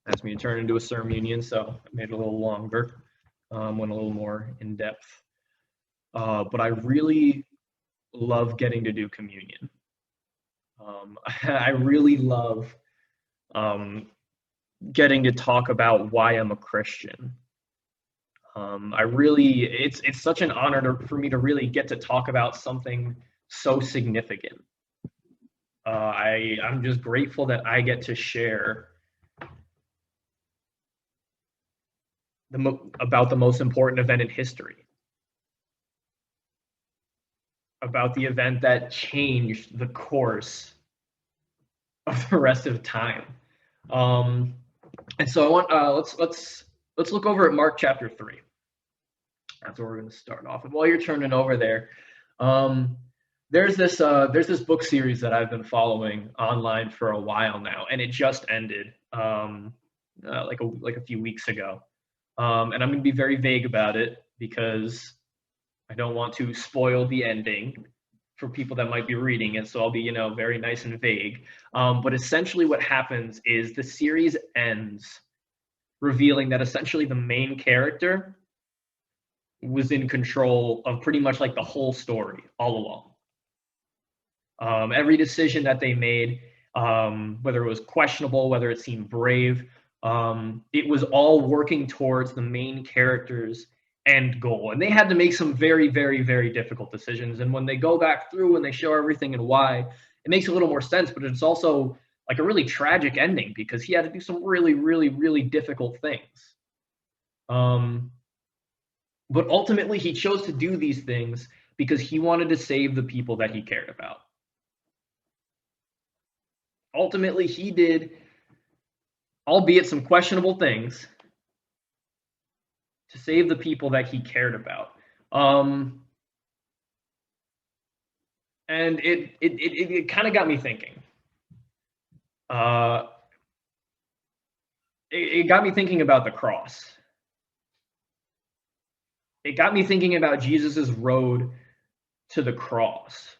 asked me to turn into a sermon, so I made it a little longer, went a little more in depth. But I really love getting to do communion. I really love getting to talk about why I'm a Christian. It's such an honor for me to really get to talk about something so significant. I'm just grateful that I get to share about the most important event in history, about the event that changed the course of the rest of time. And so I want let's look over at Mark chapter 3. That's where we're going to start off. And while you're turning over there, there's this book series that I've been following online for a while now, and it just ended like a few weeks ago. And I'm going to be very vague about it because I don't want to spoil the ending for people that might be reading it. So I'll be, very nice and vague. But essentially what happens is the series ends revealing that essentially the main character was in control of pretty much like the whole story all along. Every decision that they made, whether it was questionable, whether it seemed brave, it was all working towards the main character's end goal. And they had to make some very, very, very difficult decisions. And when they go back through and they show everything and why, it makes a little more sense, but it's also like a really tragic ending because he had to do some really, really, really difficult things. But ultimately, he chose to do these things because he wanted to save the people that he cared about. Ultimately, he did, albeit some questionable things, to save the people that he cared about. And it kind of got me thinking. It got me thinking about the cross. It got me thinking about Jesus's road to the cross.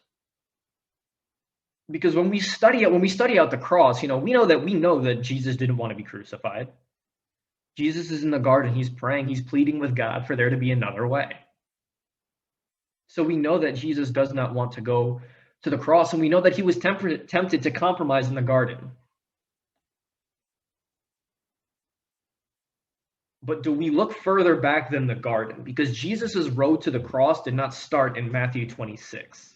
Because when we study out the cross, we know that Jesus didn't want to be crucified. Jesus is in the garden, he's praying, he's pleading with God for there to be another way. So we know that Jesus does not want to go to the cross, and we know that he was tempted to compromise in the garden. But do we look further back than the garden? Because Jesus' road to the cross did not start in Matthew 26.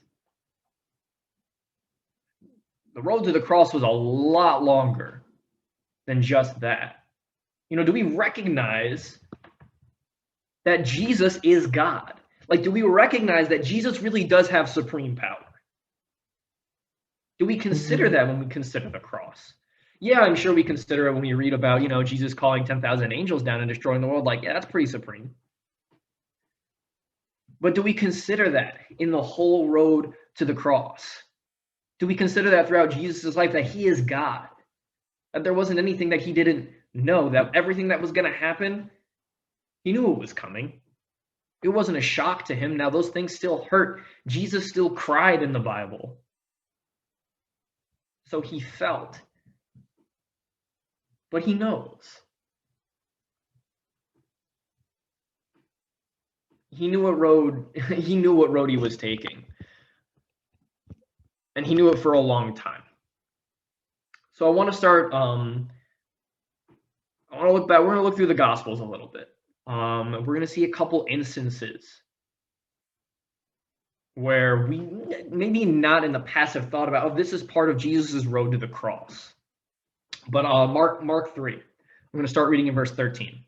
The road to the cross was a lot longer than just that. Do we recognize that Jesus is God? Like, do we recognize that Jesus really does have supreme power? Do we consider that when we consider the cross? Yeah, I'm sure we consider it when we read about, Jesus calling 10,000 angels down and destroying the world. Like, yeah, that's pretty supreme. But do we consider that in the whole road to the cross? Do we consider that throughout Jesus' life that he is God? That there wasn't anything that he didn't know, that everything that was going to happen, he knew it was coming. It wasn't a shock to him. Now, those things still hurt. Jesus still cried in the Bible. So he felt. But he knows. He knew what road he was taking. And he knew it for a long time. So I want to start, I want to look back. We're going to look through the Gospels a little bit. We're going to see a couple instances where we maybe not in the past have thought about, this is part of Jesus' road to the cross. But Mark 3, I'm going to start reading in verse 13.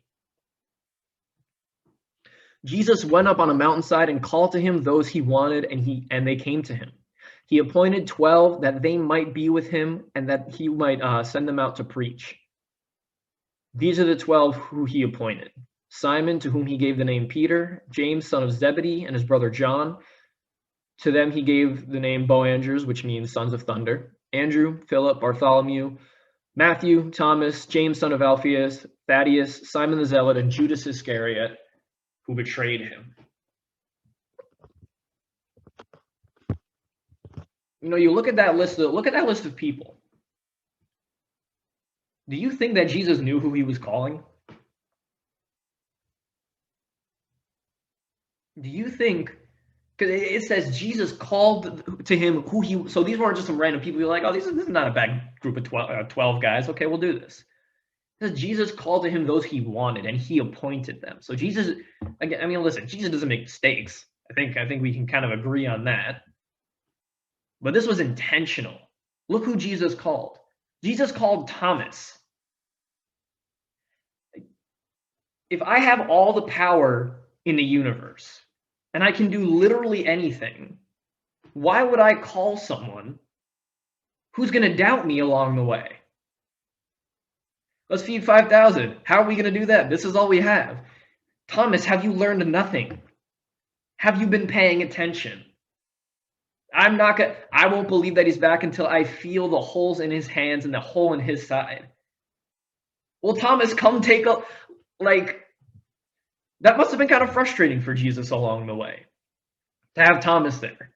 Jesus went up on a mountainside and called to him those he wanted, and they came to him. He appointed 12 that they might be with him and that he might send them out to preach. These are the 12 who he appointed: Simon, to whom he gave the name Peter, James, son of Zebedee, and his brother John. To them he gave the name Boanerges, which means sons of thunder. Andrew, Philip, Bartholomew, Matthew, Thomas, James, son of Alphaeus, Thaddeus, Simon the Zealot, and Judas Iscariot, who betrayed him. You look at that list of people. Do you think that Jesus knew who he was calling? Do you think, because it says Jesus called to him who he, so these weren't just some random people. You're like, oh, this is not a bad group of 12 guys. Okay, we'll do this. It says Jesus called to him those he wanted, and he appointed them. So Jesus, again, I mean, listen, Jesus doesn't make mistakes. I think we can kind of agree on that. But this was intentional. Look who Jesus called. Jesus called Thomas. If I have all the power in the universe and I can do literally anything, why would I call someone who's going to doubt me along the way? Let's feed 5,000. How are we going to do that? This is all we have. Thomas, have you learned nothing? Have you been paying attention? I won't believe that he's back until I feel the holes in his hands and the hole in his side. Well, Thomas, come take a, like, that must have been kind of frustrating for Jesus along the way to have Thomas there.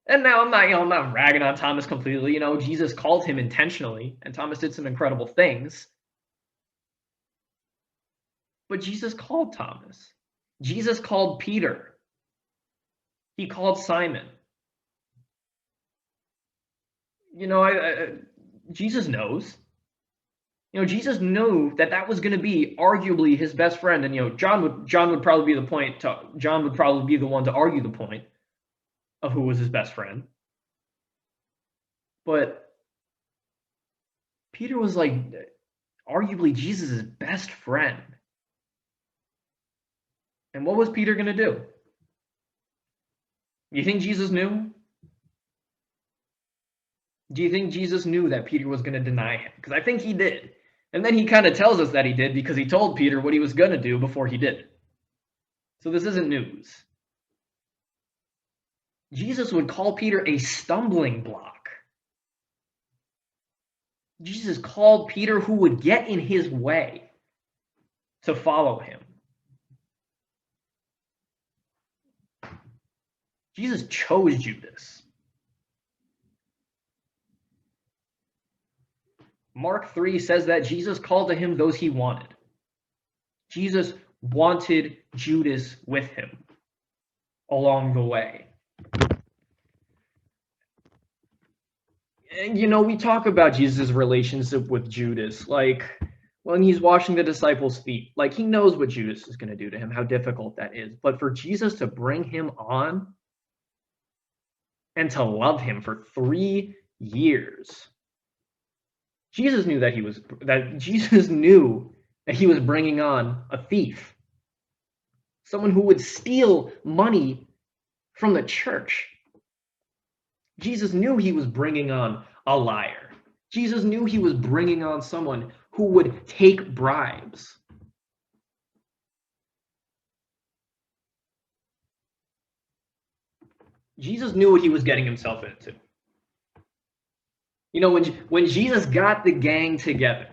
And now I'm not ragging on Thomas completely. Jesus called him intentionally, and Thomas did some incredible things. But Jesus called Thomas. Jesus called Peter. He called Simon. Jesus knows. Jesus knew that was going to be arguably his best friend, and John would probably be John would probably be the one to argue the point of who was his best friend. But Peter was like arguably Jesus' best friend. And what was Peter going to do? You think Jesus knew? Do you think Jesus knew that Peter was going to deny him? Because I think he did. And then he kind of tells us that he did because he told Peter what he was going to do before he did it. So this isn't news. Jesus would call Peter a stumbling block. Jesus called Peter who would get in his way to follow him. Jesus chose Judas. Mark 3 says that Jesus called to him those he wanted. Jesus wanted Judas with him along the way. And we talk about Jesus' relationship with Judas, like when he's washing the disciples' feet. Like, he knows what Judas is going to do to him, how difficult that is. But for Jesus to bring him on and to love him for 3 years, Jesus knew that he was bringing on a thief, someone who would steal money from the church. Jesus knew he was bringing on a liar. Jesus knew he was bringing on someone who would take bribes. Jesus knew what he was getting himself into. When Jesus got the gang together,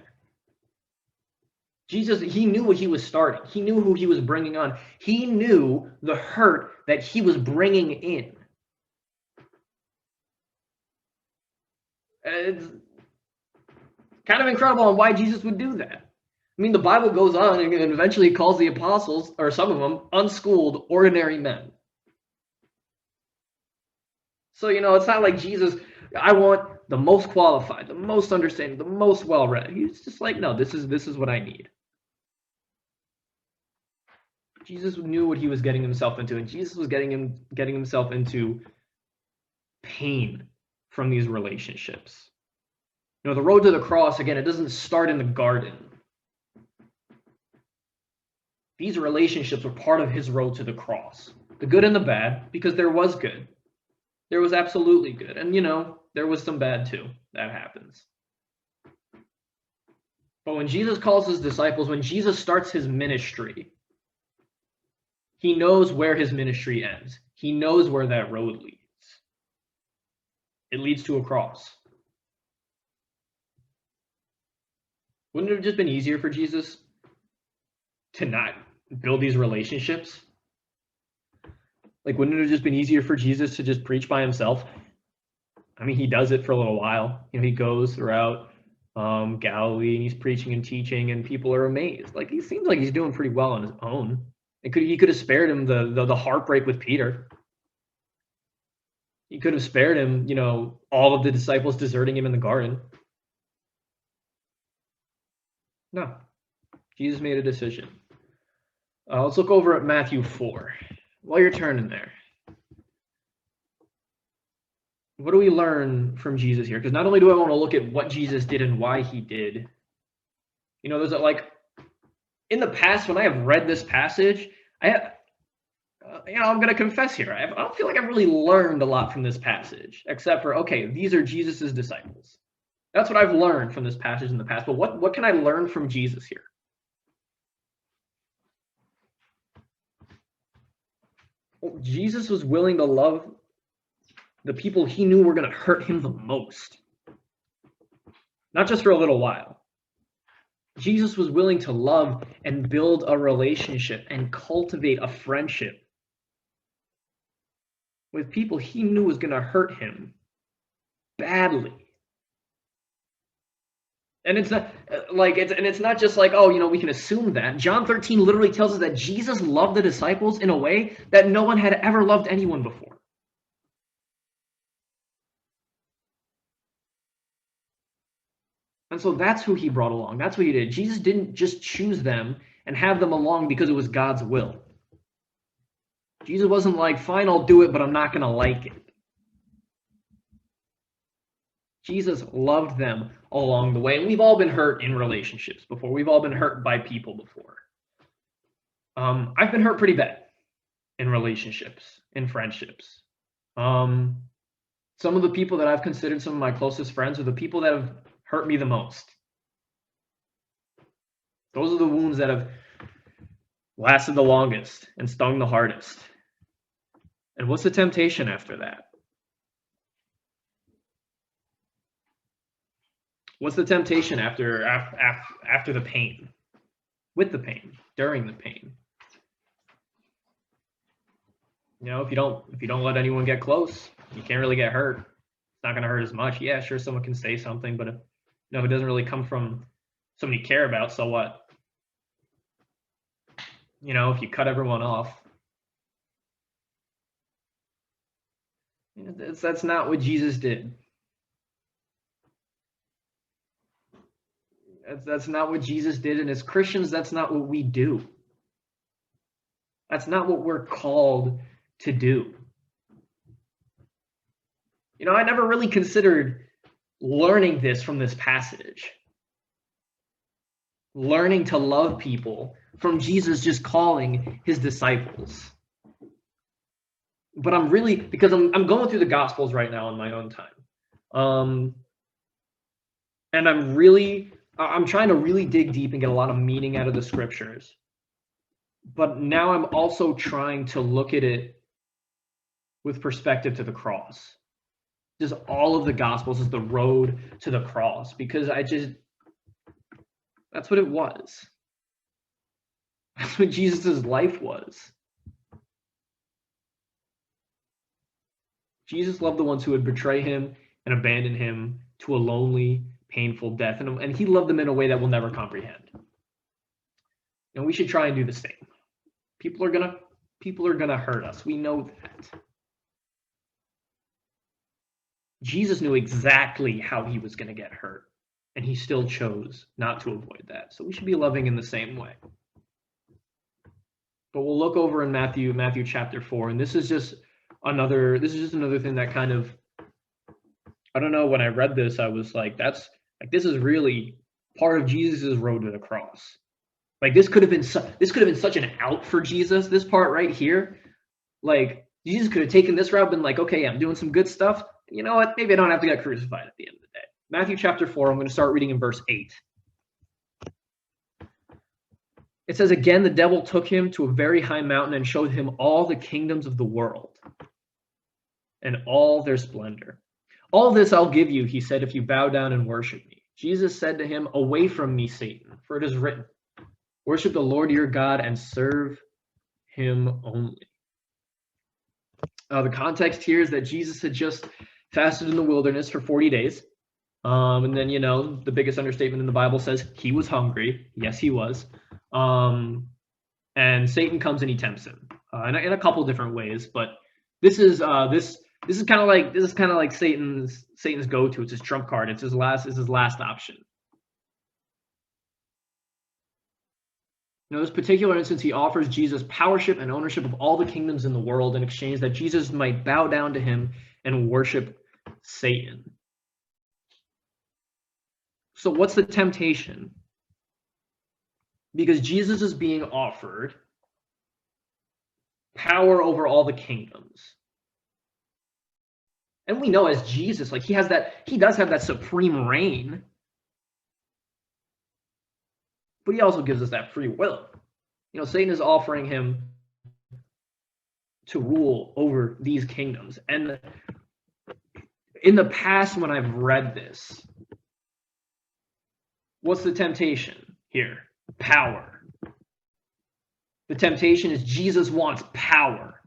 he knew what he was starting. He knew who he was bringing on. He knew the hurt that he was bringing in. It's kind of incredible on why Jesus would do that. I mean, the Bible goes on and eventually calls the apostles, or some of them, unschooled, ordinary men. So, it's not like Jesus, I want the most qualified, the most understanding, the most well-read. He's just like, no, this is what I need. Jesus knew what he was getting himself into, and Jesus was getting himself into pain from these relationships. The road to the cross, again, it doesn't start in the garden. These relationships were part of his road to the cross. The good and the bad, because there was good. There was absolutely good. And, there was some bad too. That happens. But when Jesus calls his disciples, when Jesus starts his ministry, he knows where his ministry ends. He knows where that road leads. It leads to a cross. Wouldn't it have just been easier for Jesus to not build these relationships? Like, wouldn't it have just been easier for Jesus to just preach by himself? I mean, he does it for a little while. He goes throughout Galilee, and he's preaching and teaching, and people are amazed. Like, he seems like he's doing pretty well on his own. He could have spared him the heartbreak with Peter. He could have spared him, all of the disciples deserting him in the garden. No, Jesus made a decision. Let's look over at Matthew 4. While you're turning there, what do we learn from Jesus here? Because not only do I want to look at what Jesus did and why he did, there's in the past when I have read this passage, I'm going to confess here, I don't feel like I've really learned a lot from this passage, except for, okay, these are Jesus's disciples. That's what I've learned from this passage in the past. But what can I learn from Jesus here? Well, Jesus was willing to love the people he knew were going to hurt him the most. Not just for a little while. Jesus was willing to love and build a relationship and cultivate a friendship with people he knew was going to hurt him badly. And it's not it's not just like, we can assume that. John 13 literally tells us that Jesus loved the disciples in a way that no one had ever loved anyone before. And so that's who he brought along. That's what he did. Jesus didn't just choose them and have them along because it was God's will. Jesus wasn't like, fine, I'll do it, but I'm not going to like it. Jesus loved them along the way. And we've all been hurt in relationships before. We've all been hurt by people before. I've been hurt pretty bad in relationships, in friendships. Some of the people that I've considered some of my closest friends are the people that have hurt me the most. Those are the wounds that have lasted the longest and stung the hardest. And what's the temptation after that? What's the temptation after the pain? With the pain, during the pain? If you don't let anyone get close, you can't really get hurt. It's not going to hurt as much. Yeah, sure, someone can say something, but if it doesn't really come from somebody you care about, so what? If you cut everyone off, that's not what Jesus did. That's not what Jesus did, and as Christians, that's not what we do. That's not what we're called to do. I never really considered learning this from this passage. Learning to love people from Jesus just calling his disciples. But I'm really, because I'm going through the Gospels right now in my own time. And I'm trying to really dig deep and get a lot of meaning out of the scriptures. But now I'm also trying to look at it with perspective to the cross. Just all of the Gospels is the road to the cross, because that's what it was. That's what Jesus' life was. Jesus loved the ones who would betray him and abandon him to a lonely, painful death, and he loved them in a way that we'll never comprehend. And we should try and do the same. People are gonna hurt us. We know that. Jesus knew exactly how he was going to get hurt, and he still chose not to avoid that. So we should be loving in the same way. But we'll look over in Matthew chapter 4, and this is just another thing that kind of, I don't know, when I read this, I was like, this is really part of Jesus' road to the cross. Like, this could have been such an out for Jesus, this part right here. Like, Jesus could have taken this route, been like, okay, I'm doing some good stuff. You know what? Maybe I don't have to get crucified at the end of the day. Matthew chapter 4, I'm going to start reading in verse 8. It says, again, the devil took him to a very high mountain and showed him all the kingdoms of the world and all their splendor. All this I'll give you, he said, if you bow down and worship me. Jesus said to him, away from me, Satan, for it is written, worship the Lord your God and serve him only. The context here is that Jesus had just fasted in the wilderness for 40 days. And then, the biggest understatement in the Bible says he was hungry. Yes, he was. And Satan comes and he tempts him in a couple different ways. But this is kind of like Satan's go-to. It's his trump card. It's his last option. This particular instance, he offers Jesus powership and ownership of all the kingdoms in the world in exchange that Jesus might bow down to him and worship Satan. So what's the temptation? Because Jesus is being offered power over all the kingdoms. And we know as Jesus, he does have that supreme reign. But he also gives us that free will. Satan is offering him to rule over these kingdoms. And in the past, when I've read this, what's the temptation here? Power. The temptation is Jesus wants power.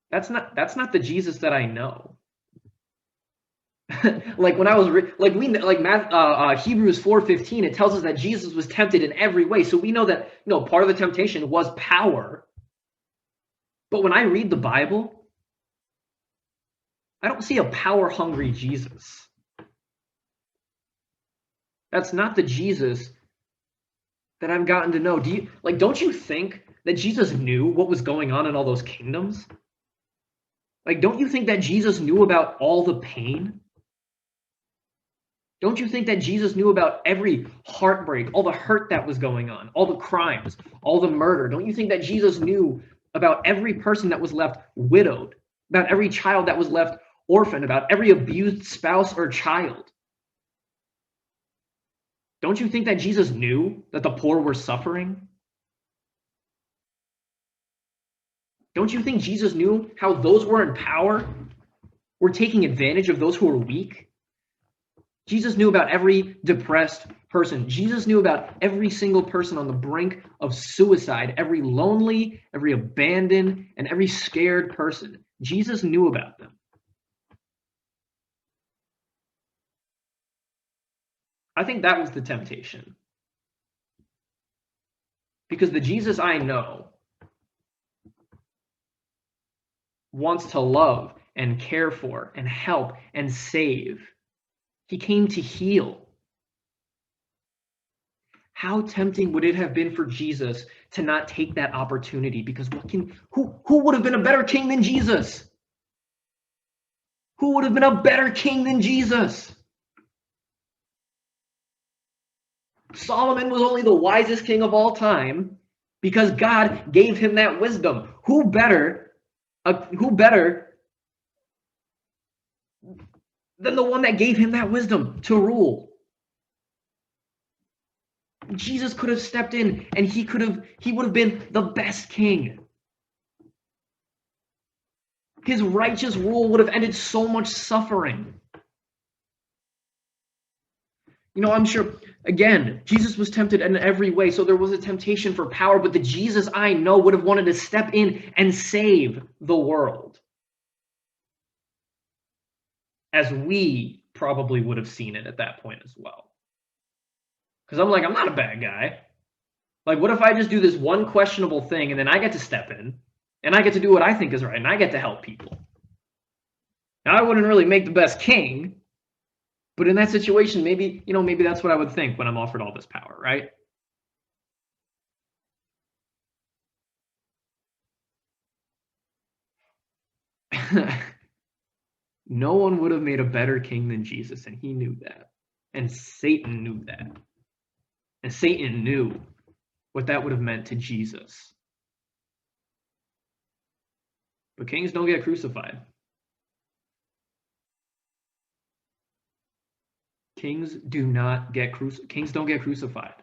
That's not the Jesus that I know. When I was Hebrews 4:15, it tells us that Jesus was tempted in every way. So we know that part of the temptation was power. But when I read the Bible, I don't see a power-hungry Jesus. That's not the Jesus that I've gotten to know. Don't you think that Jesus knew what was going on in all those kingdoms? Don't you think that Jesus knew about all the pain? Don't you think that Jesus knew about every heartbreak, all the hurt that was going on, all the crimes, all the murder? Don't you think that Jesus knew about every person that was left widowed, about every child that was left orphaned, about every abused spouse or child? Don't you think that Jesus knew that the poor were suffering? Don't you think Jesus knew how those who were in power were taking advantage of those who were weak? Jesus knew about every depressed person. Jesus knew about every single person on the brink of suicide, every lonely, every abandoned, and every scared person. Jesus knew about them. I think that was the temptation. Because the Jesus I know wants to love and care for and help and save. He came to heal. How tempting would it have been for Jesus to not take that opportunity? Because who would have been a better king than Jesus? Who would have been a better king than Jesus? Solomon was only the wisest king of all time because God gave him that wisdom. Who better than the one that gave him that wisdom to rule? Jesus could have stepped in and he would have been the best king. His righteous rule would have ended so much suffering. I'm sure, again, Jesus was tempted in every way, so there was a temptation for power, but the Jesus I know would have wanted to step in and save the world. As we probably would have seen it at that point as well. Because I'm not a bad guy. What if I just do this one questionable thing and then I get to step in and I get to do what I think is right and I get to help people? Now, I wouldn't really make the best king, but in that situation, maybe that's what I would think when I'm offered all this power, right? No one would have made a better king than Jesus, and he knew that. And Satan knew that. And Satan knew what that would have meant to Jesus. But kings don't get crucified. Kings don't get crucified.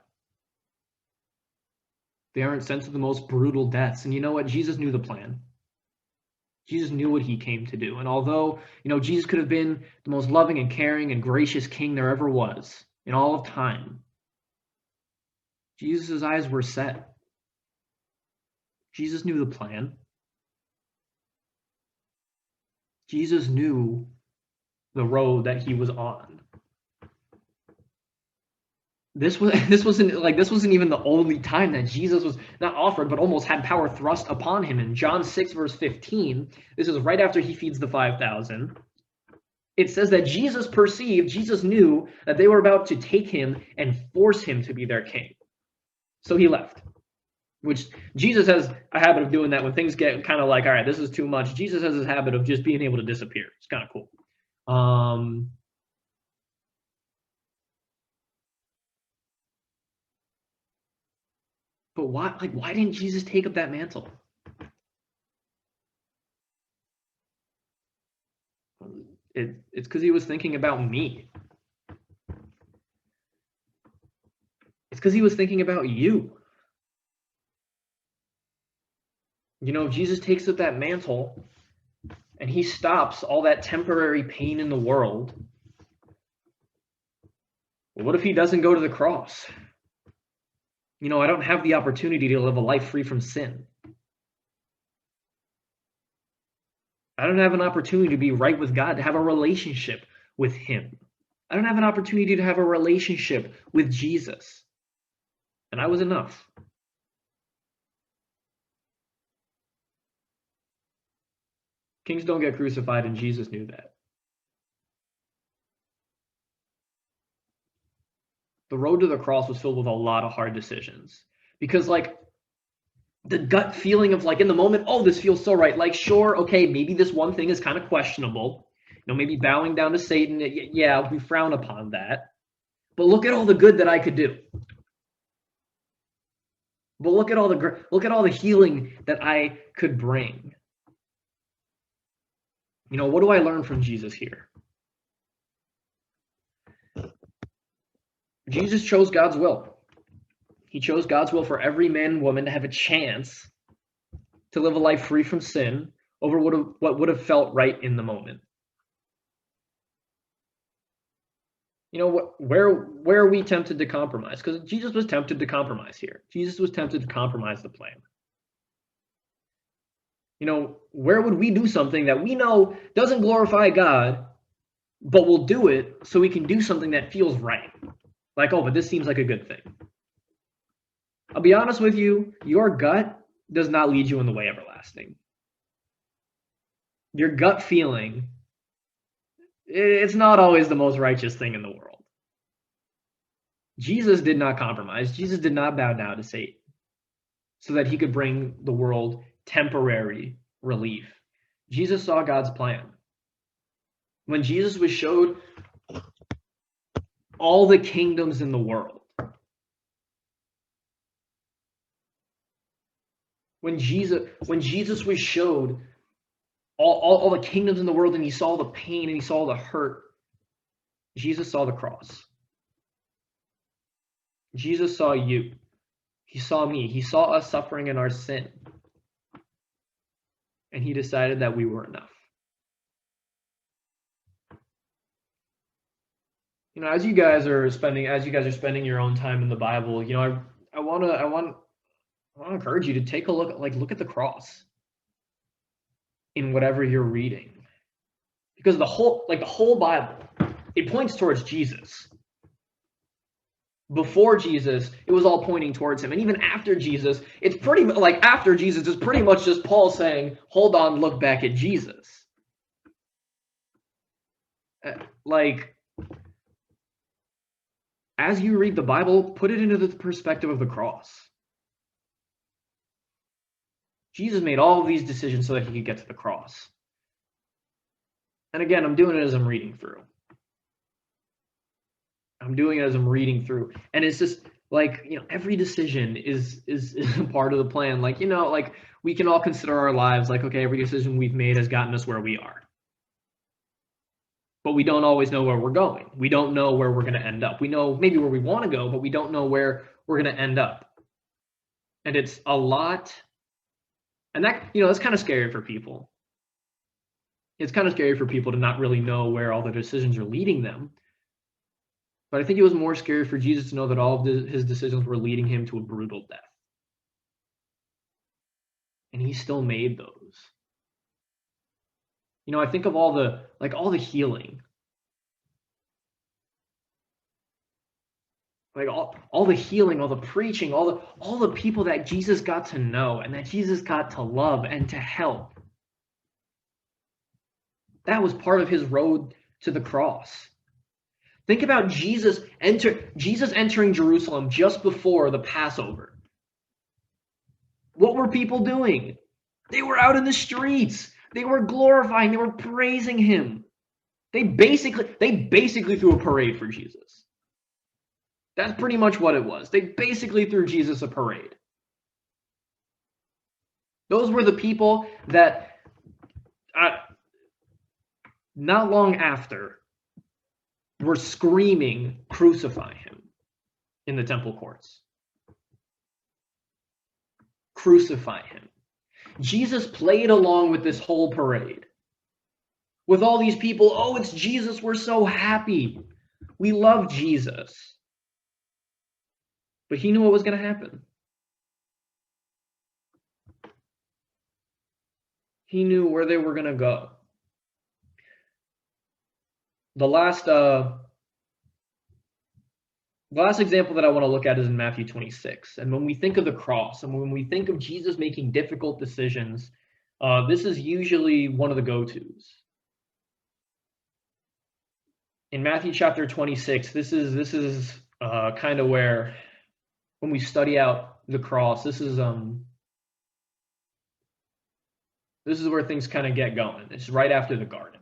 They aren't sent to the most brutal deaths. And you know what? Jesus knew the plan. Jesus knew what he came to do. And although, Jesus could have been the most loving and caring and gracious king there ever was in all of time, Jesus' eyes were set. Jesus knew the plan. Jesus knew the road that he was on. This wasn't even the only time that Jesus was not offered, but almost had power thrust upon him. In John 6, verse 15, this is right after he feeds the 5,000. It says that Jesus knew that they were about to take him and force him to be their king. So he left, which Jesus has a habit of doing that when things get kind of like, all right, this is too much. Jesus has this habit of just being able to disappear. It's kind of cool. But why didn't Jesus take up that mantle? It's because he was thinking about me. It's because he was thinking about you. You know, if Jesus takes up that mantle and he stops all that temporary pain in the world, what if he doesn't go to the cross? You know, I don't have the opportunity to live a life free from sin. I don't have an opportunity to be right with God, to have a relationship with him. I don't have an opportunity to have a relationship with Jesus. And I was enough. Kings don't get crucified, and Jesus knew that. The road to the cross was filled with a lot of hard decisions. Because, like, the gut feeling of, like, in the moment, oh, this feels so right. Like, sure, okay, maybe this one thing is kind of questionable. You know, maybe bowing down to Satan, yeah, we frown upon that. But look at all the good that I could do. But look at all the healing that I could bring. You know, what do I learn from Jesus here? Jesus chose God's will. He chose God's will for every man and woman to have a chance to live a life free from sin over what would have felt right in the moment. You know, where are we tempted to compromise? Because Jesus was tempted to compromise here. Jesus was tempted to compromise the plan. You know, where would we do something that we know doesn't glorify God, but we'll do it so we can do something that feels right? Like, oh, but this seems like a good thing. I'll be honest with you, your gut does not lead you in the way everlasting. Your gut feeling, it's not always the most righteous thing in the world. Jesus did not compromise. Jesus did not bow down to Satan so that he could bring the world temporary relief. Jesus saw God's plan. When Jesus was showed all the kingdoms in the world, when Jesus was showed all the kingdoms in the world and he saw the pain and he saw the hurt, Jesus saw the cross. Jesus saw you. He saw me. He saw us suffering in our sin. And he decided that we were enough. You know, as you guys are spending your own time in the Bible, you know, I want to encourage you to take a look at the cross in whatever you're reading. Because the whole Bible, it points towards Jesus. Before Jesus, it was all pointing towards him. And even after Jesus, it's pretty much just Paul saying, hold on, look back at Jesus. As you read the Bible, put it into the perspective of the cross. Jesus made all of these decisions so that he could get to the cross. And again, I'm doing it as I'm reading through. And it's just like, you know, every decision is a part of the plan. Like, you know, like we can all consider our lives like, okay, every decision we've made has gotten us where we are. But we don't always know where we're going. We don't know where we're going to end up. We know maybe where we want to go, but we don't know where we're going to end up. And it's a lot. And that, you know, that's kind of scary for people. It's kind of scary for people to not really know where all their decisions are leading them. But I think it was more scary for Jesus to know that all of his decisions were leading him to a brutal death. And he still made those. I think of all the healing, like all the healing, all the preaching, all the people that Jesus got to know and that Jesus got to love and to help. That was part of his road to the cross. Think about Jesus entering Jerusalem just before the Passover. What were people doing? They were out in the streets. They were glorifying, they were praising him. They basically threw a parade for Jesus. That's pretty much what it was. They basically threw Jesus a parade. Those were the people that not long after were screaming, "Crucify him," in the temple courts. Crucify him. Jesus played along with this whole parade. With all these people, "Oh, it's Jesus, we're so happy. We love Jesus." But he knew what was going to happen. He knew where they were going to go. The last example that I want to look at is in Matthew 26. And when we think of the cross and when we think of Jesus making difficult decisions, this is usually one of the go-tos. In Matthew chapter 26, this is kind of where, when we study out the cross, this is where things kind of get going. It's right after the garden.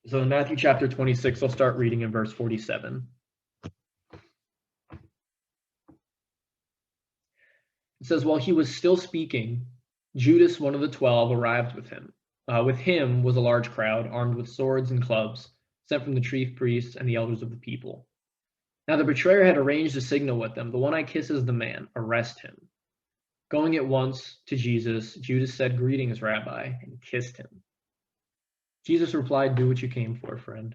So in Matthew chapter 26, I'll start reading in verse 47. It says, "While he was still speaking, Judas, one of the 12, arrived with him. With him was a large crowd, armed with swords and clubs, sent from the chief priests and the elders of the people. Now the betrayer had arranged a signal with them. 'The one I kiss is the man. Arrest him.' Going at once to Jesus, Judas said, 'Greetings, Rabbi,' and kissed him. Jesus replied, 'Do what you came for, friend.'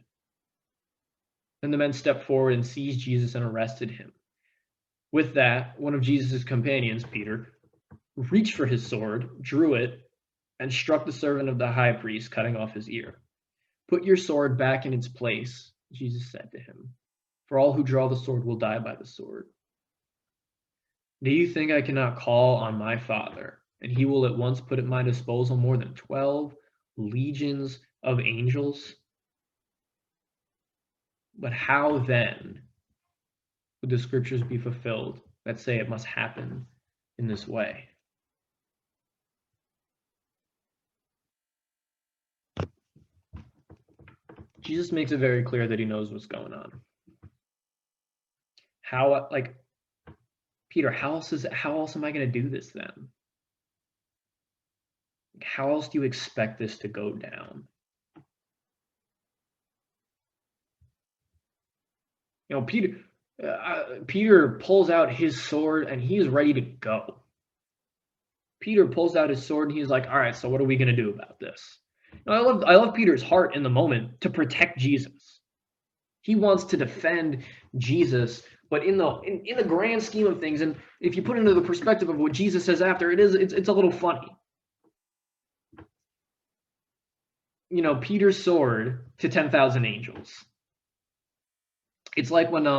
Then the men stepped forward and seized Jesus and arrested him. With that, one of Jesus' companions, Peter, reached for his sword, drew it, and struck the servant of the high priest, cutting off his ear. 'Put your sword back in its place,' Jesus said to him, 'for all who draw the sword will die by the sword. Do you think I cannot call on my Father, and he will at once put at my disposal more than 12 legions of angels? But how then would the scriptures be fulfilled that say it must happen in this way?'" Jesus makes it very clear that he knows what's going on. Peter, how else am I going to do this then? How else do you expect this to go down? Peter pulls out his sword and he is ready to go. Peter pulls out his sword and he's like, "All right, so what are we going to do about this?" I love Peter's heart in the moment to protect Jesus. He wants to defend Jesus, but in the grand scheme of things, and if you put it into the perspective of what Jesus says after, it's a little funny. Peter's sword to 10,000 angels. It's like when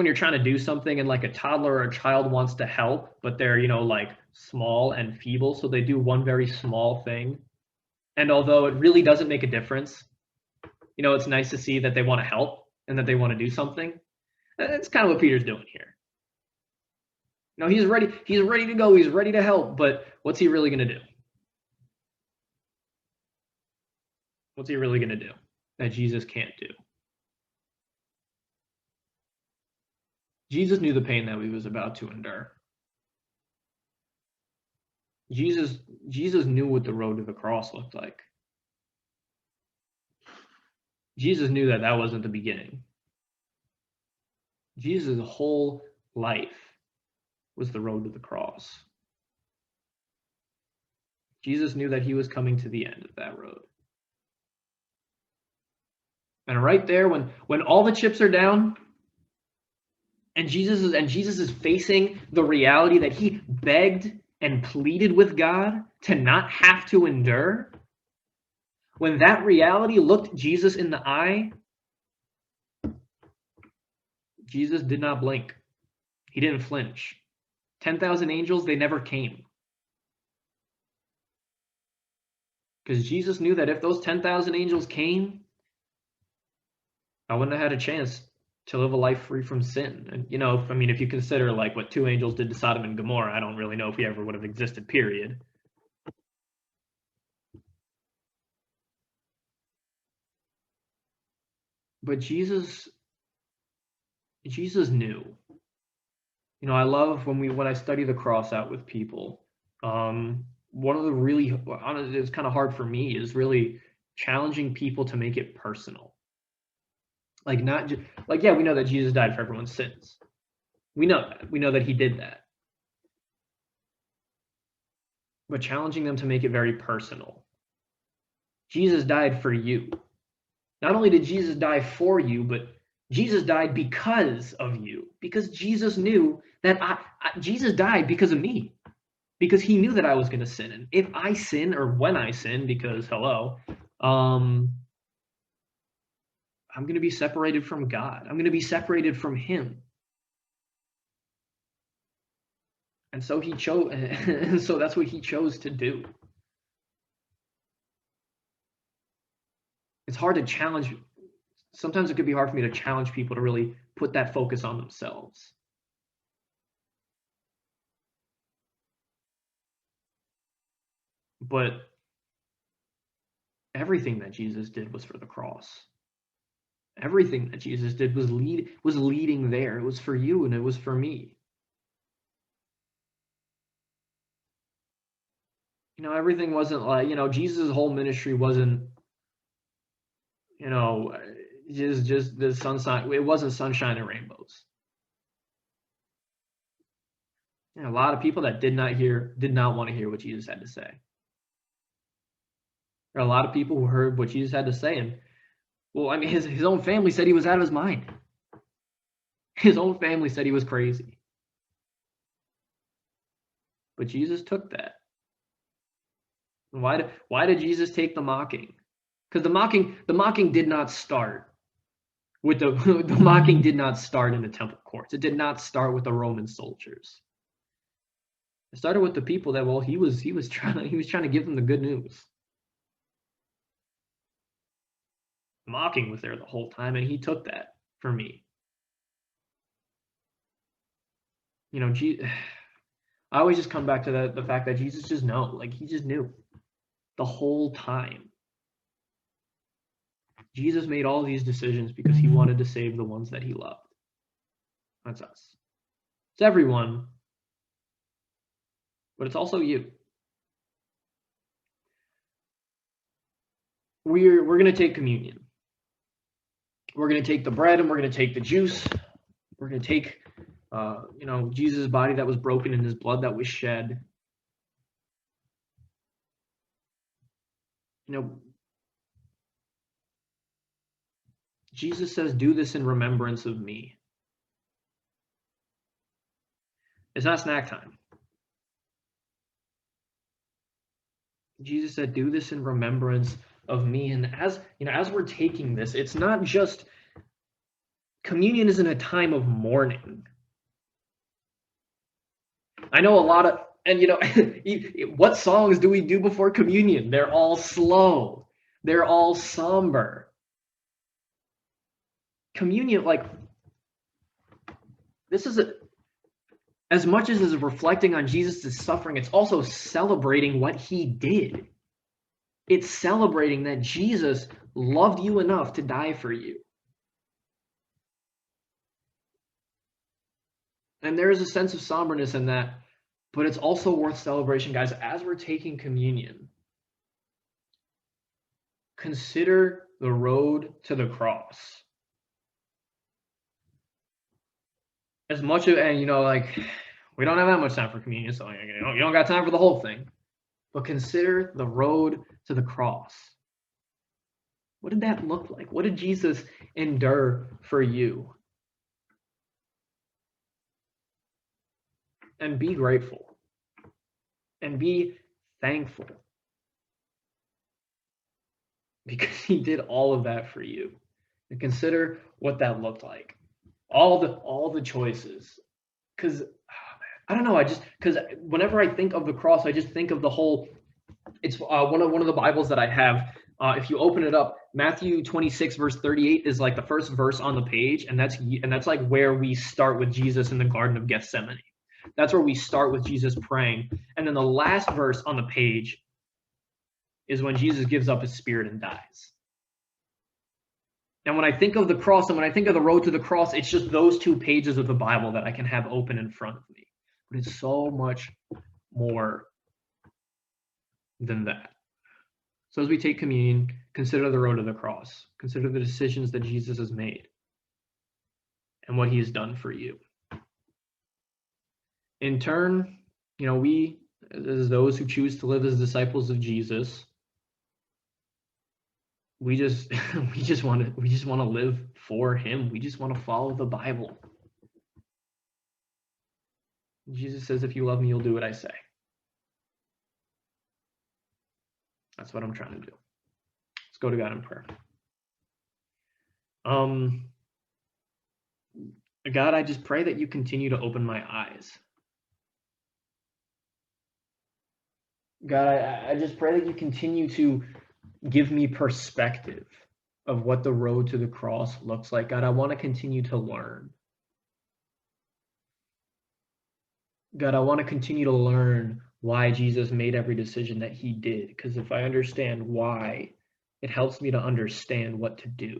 you're trying to do something and like a toddler or a child wants to help, but they're like small and feeble, so they do one very small thing. And although it really doesn't make a difference, it's nice to see that they want to help and that they want to do something. That's kind of what Peter's doing here. He's ready to go, he's ready to help, but what's he really going to do? What's he really going to do that Jesus can't do? Jesus knew the pain that he was about to endure. Jesus knew what the road to the cross looked like. Jesus knew that wasn't the beginning. Jesus' whole life was the road to the cross. Jesus knew that he was coming to the end of that road. And right there, when all the chips are down, and Jesus is facing the reality that he begged and pleaded with God to not have to endure, When that reality looked Jesus in the eye, Jesus did not blink. He didn't flinch. 10,000 angels, they never came. Because Jesus knew that if those 10,000 angels came, I wouldn't have had a chance to live a life free from sin. And, you know, I mean, if you consider like what 2 angels did to Sodom and Gomorrah, I don't really know if we ever would have existed, period. But Jesus knew. You know, I love when I study the cross out with people. One of the really, honestly, it's kind of hard for me is really challenging people to make it personal. Like not just like, yeah, we know that Jesus died for everyone's sins. We know that. We know that he did that. But challenging them to make it very personal. Jesus died for you. Not only did Jesus die for you, but Jesus died because of you. Because Jesus knew that Jesus died because of me. Because he knew that I was going to sin. And if I sin, or when I sin, because hello, I'm going to be separated from God. I'm going to be separated from him. And so he chose, and so that's what he chose to do. It's hard to challenge. Sometimes it could be hard for me to challenge people to really put that focus on themselves. But everything that Jesus did was for the cross. Everything that Jesus did was leading there. It was for you and it was for me. You know, everything wasn't like, you know, Jesus' whole ministry wasn't, you know, just the sunshine. It wasn't sunshine and rainbows. You know, a lot of people that did not want to hear what Jesus had to say. There are a lot of people who heard what Jesus had to say, and well, I mean, his own family said he was out of his mind. His own family said he was crazy. But Jesus took that. Why did Jesus take the mocking? Because the mocking did not start with the mocking did not start in the temple courts. It did not start with the Roman soldiers. It started with the people that, well, he was trying to give them the good news. Mocking was there the whole time, and he took that for me. You know, I always just come back to the fact that Jesus just he just knew the whole time. Jesus made all these decisions because he wanted to save the ones that he loved. That's us. It's everyone, but it's also you. We're going to take communion. We're going to take the bread and we're going to take the juice. We're going to take, you know, Jesus' body that was broken and his blood that was shed. You know, Jesus says, do this in remembrance of me. It's not snack time. Jesus said, do this in remembrance of me. And as you know, as we're taking this, it's not just communion isn't a time of mourning. I know a lot of, and you know, what songs do we do before communion? They're all slow. They're all somber. Communion, like, this is as much as it's reflecting on Jesus' suffering, it's also celebrating what he did. It's celebrating that Jesus loved you enough to die for you. And there is a sense of somberness in that, but it's also worth celebration, guys. As we're taking communion, consider the road to the cross. As much of, and you know, like, we don't have that much time for communion, so you don't got time for the whole thing. But consider the road to the cross. What did that look like? What did Jesus endure for you? And be grateful. And be thankful. because he did all of that for you. And consider what that looked like. All the choices. Because I don't know, because whenever I think of the cross, I just think of the whole. It's one of the Bibles that I have. If you open it up, Matthew 26 verse 38 is like the first verse on the page, and that's like where we start with Jesus in the Garden of Gethsemane. That's where we start with Jesus praying, and then the last verse on the page is when Jesus gives up his spirit and dies. And when I think of the cross and when I think of the road to the cross, it's just those 2 pages of the Bible that I can have open in front of me. But it's so much more than that. So as we take communion, consider the road to the cross. Consider the decisions that Jesus has made and what he has done for you. In turn, we, as those who choose to live as disciples of Jesus, we just want to live for him. We just want to follow the Bible. Jesus says, if you love me, you'll do what I say. That's what I'm trying to do. Let's go to God in prayer. God, I just pray that you continue to open my eyes. God, I just pray that you continue to give me perspective of what the road to the cross looks like. God, I want to continue to learn. God, I want to continue to learn why Jesus made every decision that he did. Because if I understand why, it helps me to understand what to do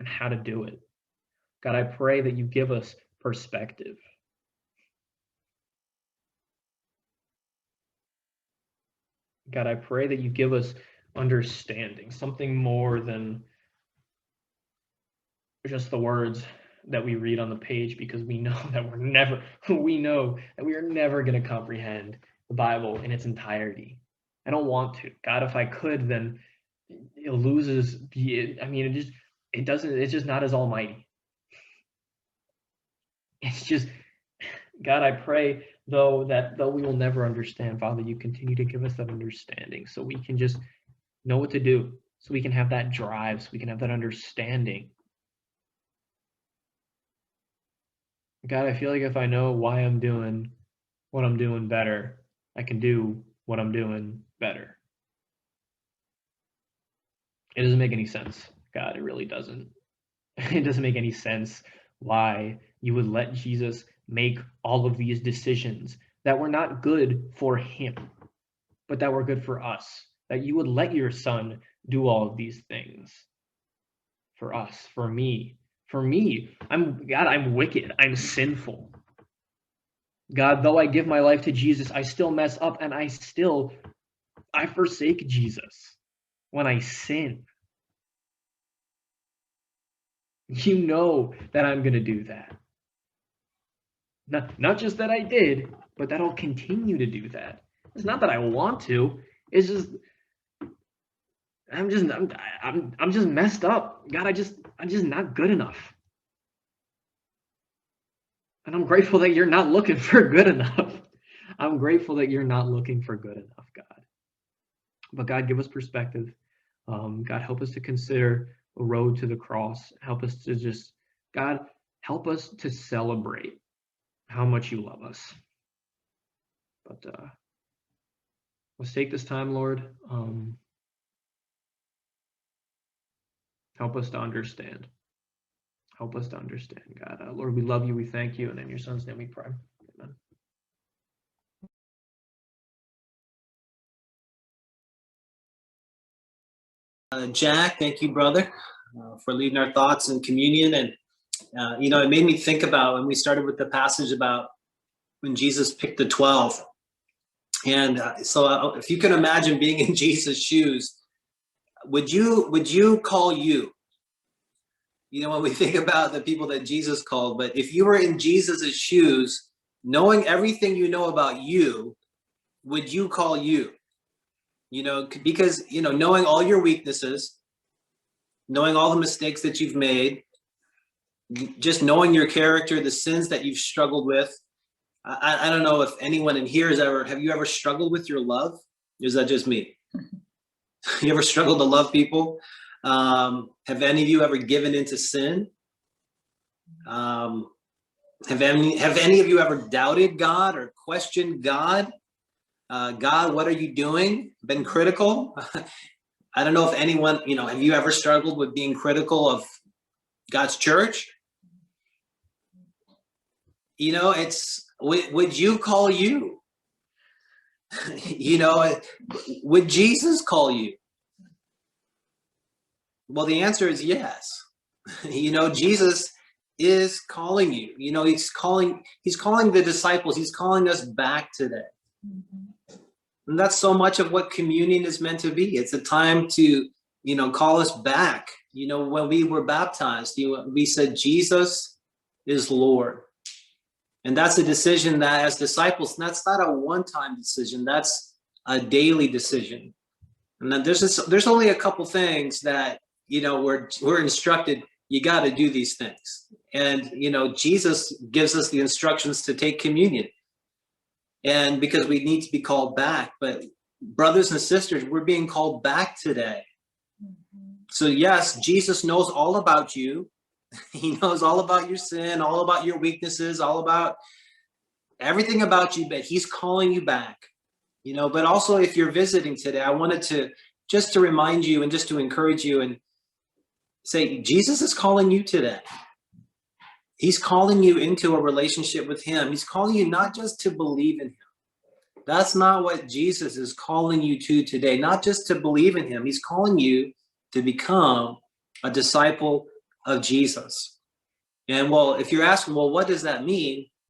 and how to do it. God, I pray that you give us perspective. God, I pray that you give us understanding, something more than just the words that we read on the page, because we know that we are never going to comprehend the Bible in its entirety. I don't want to. God, if I could, then it loses it's just not as almighty. It's just, God, I pray though we will never understand, Father, you continue to give us that understanding so we can just know what to do, so we can have that drive, so we can have that understanding. God, I feel like if I know why I'm doing what I'm doing better, I can do what I'm doing better. It doesn't make any sense, God. It really doesn't. It doesn't make any sense why you would let Jesus make all of these decisions that were not good for him, but that were good for us. That you would let your son do all of these things for us, for me. For me, I'm wicked. I'm sinful. God, though I give my life to Jesus, I still mess up, and I forsake Jesus when I sin. You know that I'm going to do that. Not just that I did, but that I'll continue to do that. It's not that I want to. It's just I'm just messed up. God, I'm just not good enough. And I'm grateful that you're not looking for good enough. I'm grateful that you're not looking for good enough, God. But God, give us perspective. God, help us to consider a road to the cross. Help us to celebrate how much you love us. But let's take this time, Lord. Help us to understand. Help us to understand, God. Lord, we love you. We thank you. And in your son's name we pray. Amen. Jack, thank you, brother, for leading our thoughts in communion. And, it made me think about when we started with the passage about when Jesus picked the 12. And so if you can imagine being in Jesus' shoes, would you call you? When we think about the people that Jesus called, but if you were in Jesus's shoes, knowing everything you know about you, would you call you? Because, knowing all your weaknesses, knowing all the mistakes that you've made, just knowing your character, the sins that you've struggled with. I don't know if anyone in here have you ever struggled with your love? Or is that just me? You ever struggled to love people? Have any of you ever given into sin? Have any of you ever doubted God or questioned God? God, what are you doing? Been critical? I don't know if anyone, have you ever struggled with being critical of God's church? Would you call you? Would Jesus call you? Well, the answer is yes. Jesus is calling you. He's calling the disciples. He's calling us back today. And that's so much of what communion is meant to be. It's a time to, call us back. When we were baptized, we said, Jesus is Lord. And that's a decision that as disciples, that's not a one-time decision. That's a daily decision. And then there's only a couple things that, we're instructed, you got to do these things. And, Jesus gives us the instructions to take communion. And because we need to be called back. But brothers and sisters, we're being called back today. So yes, Jesus knows all about you. He knows all about your sin, all about your weaknesses, all about everything about you, but he's calling you back. But also if you're visiting today, I wanted to just to remind you and just to encourage you and say, Jesus is calling you today. He's calling you into a relationship with him. He's calling you not just to believe in him. That's not what Jesus is calling you to today. Not just to believe in him. He's calling you to become a disciple of Jesus. And if you're asking, what does that mean?